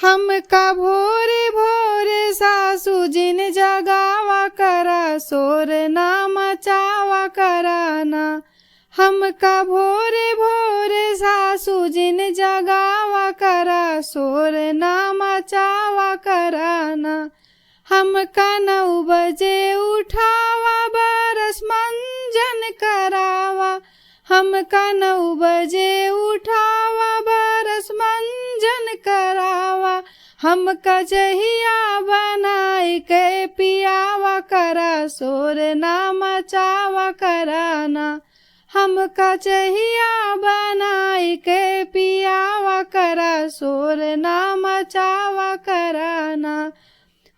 हमका भोरे भोरे सासू जिन जगावा करा, शोर ना मचावा कराना। हमका भोरे भोरे सासू जिन जगावा करा, शोर ना मचावा कराना। हमका 9 बजे उठावा, बरस मंजन करावा। हमका 9 बजे उठावा, बरस मंजन करावा। हमका जहिया बनाई के पियावा करा, शोर ना मचावा कराना। हमका जहिया बनाई के पियावा करा, शोर ना मचावा कराना।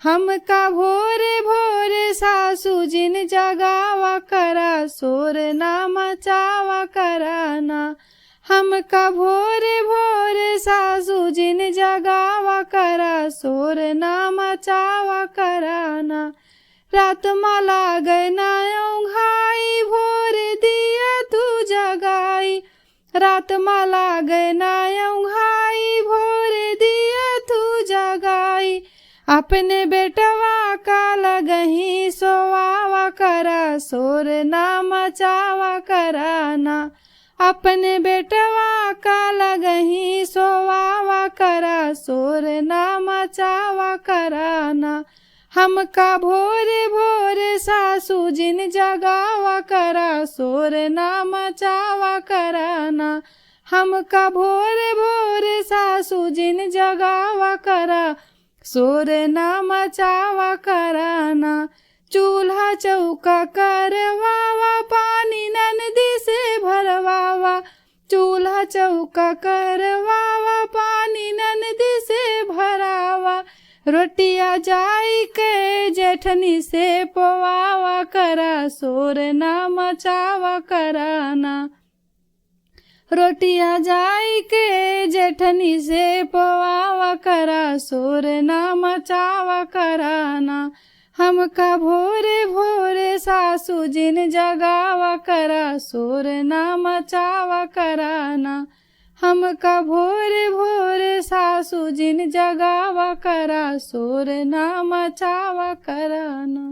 हमका भोरे भोरे सासू जिन जगावा करा, शोर ना मचावा कराना। हमका भोरे भोरे सासू जिन जगावा करा, शोर ना मचावा कराना। रात माला गना ओंघाई, भोरे दिया तू जगाई। रात माला गना ओंघाई, भोरे दिया तू जगाई। अपने बेटवा का लगही सोवावा करा, शोर ना मचावा कराना। अपने बेटवा का लगही सोवावा करा, शोर ना मचावा कराना। हमका भोरे भोरे सासू जिन जगावा करा, शोर ना मचावा कराना। हमका भोरे भोरे सासू जिन जगावा करा, शोर ना मचावा कराना। चूल्हा चौका करवावा, पानी ननदी से भरवावा। चूल्हा चौका करवावा, पानी ननदी से भरावा। रोटिया जाई के जेठनी से पवावा करा, शोर ना मचावा कराना। रोटिया जाई के जेठनी से पवावा करा, शोर ना मचावा कराना। हमका भोरे भोरे सासू जिन जगावा करा, शोर ना मचावा कराना। हमका भोरे भोरे सासू जिन जगावा करा, शोर ना मचावा कराना।